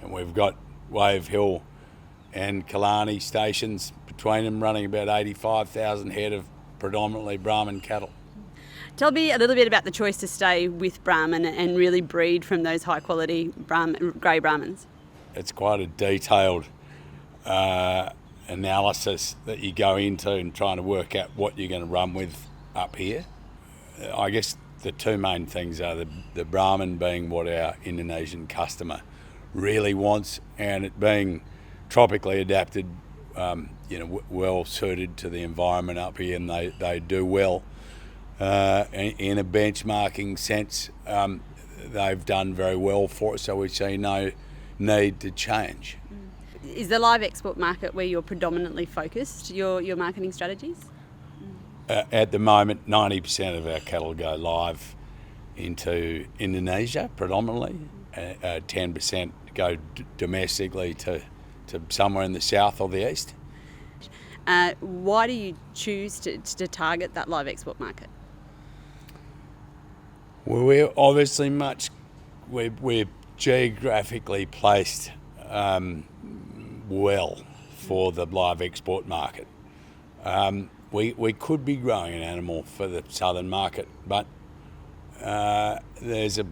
and we've got Wave Hill and Killarney stations between them, running about 85,000 head of predominantly Brahman cattle. Tell me a little bit about the choice to stay with Brahman and really breed from those high quality grey Brahmans. It's quite a detailed analysis that you go into and trying to work out what you're going to run with up here. I guess the two main things are the Brahman being what our Indonesian customer really wants, and it being tropically adapted, well suited to the environment up here, and they do well. In a benchmarking sense, they've done very well for us, so we see no need to change. Is the live export market where you're predominantly focused, your marketing strategies? At the moment, 90% of our cattle go live into Indonesia predominantly. 10% go domestically to somewhere in the south or the east. Why do you choose to target that live export market? Well, we're obviously we're geographically placed well for the live export market. We could be growing an animal for the southern market, but there's a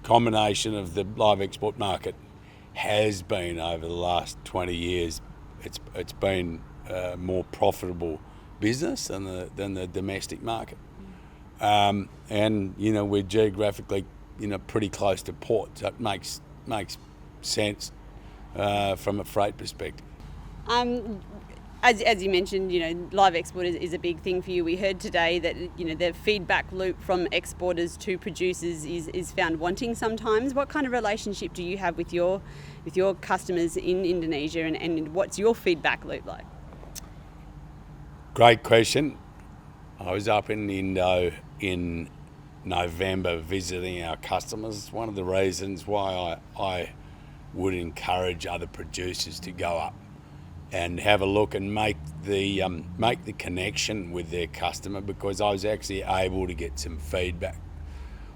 combination of the live export market has been over the last 20 years. It's been a more profitable business than the domestic market, and we're geographically pretty close to port, so it makes sense from a freight perspective. As you mentioned, live export is a big thing for you. We heard today that the feedback loop from exporters to producers is found wanting sometimes. What kind of relationship do you have with your customers in Indonesia, and what's your feedback loop like? Great question. I was up in Indo in November visiting our customers. One of the reasons why I would encourage other producers to go up and have a look and make the connection with their customer, because I was actually able to get some feedback,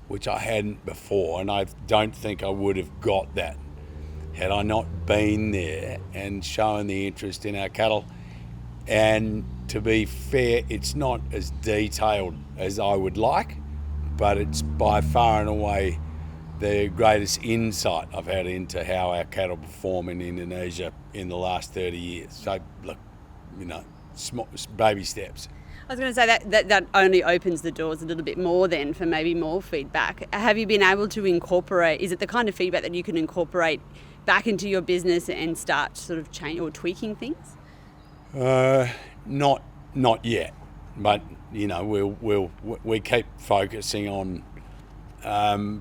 which I hadn't before, and I don't think I would have got that had I not been there and shown the interest in our cattle. And to be fair, it's not as detailed as I would like, but it's by far and away the greatest insight I've had into how our cattle perform in Indonesia in the last 30 years. So, look, small baby steps. I was going to say that only opens the doors a little bit more then for maybe more feedback. Have you been able to incorporate, is it the kind of feedback that you can incorporate back into your business and start sort of change or tweaking things? Not yet, but we keep focusing on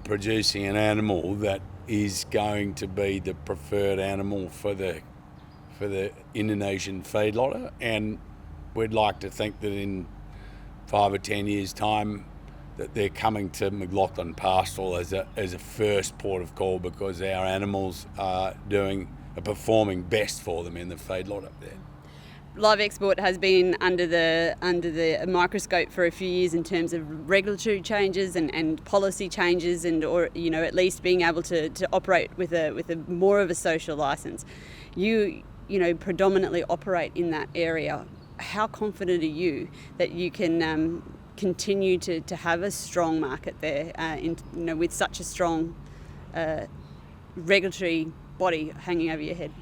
producing an animal that is going to be the preferred animal for the Indonesian feedlotter, and we'd like to think that in 5 or 10 years' time that they're coming to MacLachlan Pastoral as a first port of call, because our animals are performing best for them in the feedlot up there. Live export has been under the microscope for a few years in terms of regulatory changes and policy changes, and at least being able to operate with a more of a social license. You predominantly operate in that area. How confident are you that you can continue to have a strong market there with such a strong regulatory body hanging over your head?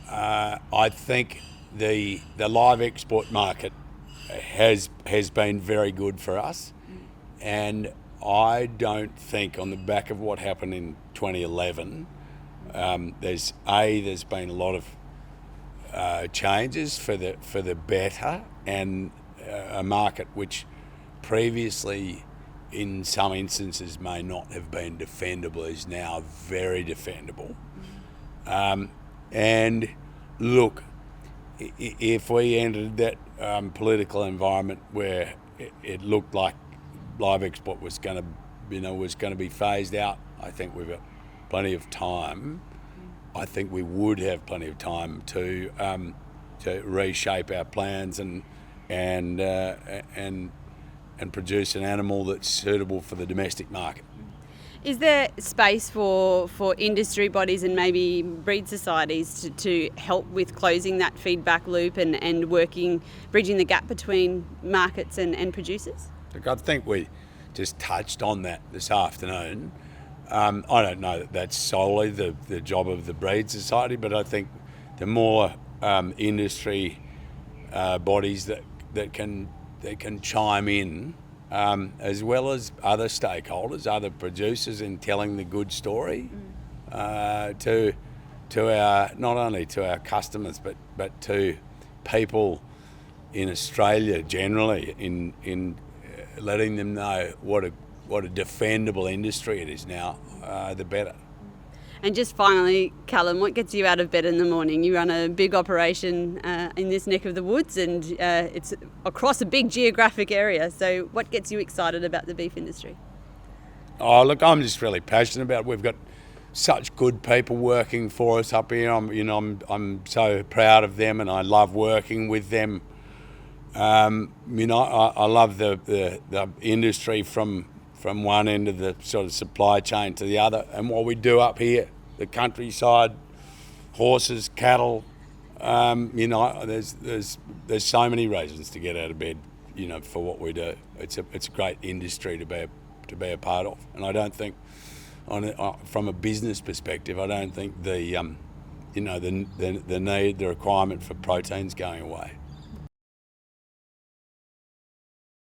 I think the live export market has been very good for us, and I don't think, on the back of what happened in 2011, there's been a lot of changes for the better, and a market which previously in some instances may not have been defendable is now very defendable. And look, if we entered that political environment where it looked like live export was going to be phased out, I think we've got plenty of time. I think we would have plenty of time to reshape our plans and produce an animal that's suitable for the domestic market. Is there space for industry bodies and maybe breed societies to help with closing that feedback loop and bridging the gap between markets and producers? Look, I think we just touched on that this afternoon. I don't know that that's solely the job of the breed society, but I think the more industry bodies that can chime in, as well as other stakeholders, other producers, in telling the good story to our, not only to our customers but to people in Australia generally, in letting them know what a defendable industry it is now, the better. And just finally, Callum, what gets you out of bed in the morning? You run a big operation in this neck of the woods, and it's across a big geographic area. So what gets you excited about the beef industry? Oh, look, I'm just really passionate about it. We've got such good people working for us up here. I'm so proud of them, and I love working with them. I love the industry from one end of the sort of supply chain to the other, and what we do up here, the countryside, horses, cattle. There's so many reasons to get out of bed, for what we do. It's a great industry to be a part of, and I don't think, from a business perspective, I don't think the requirement for protein's going away.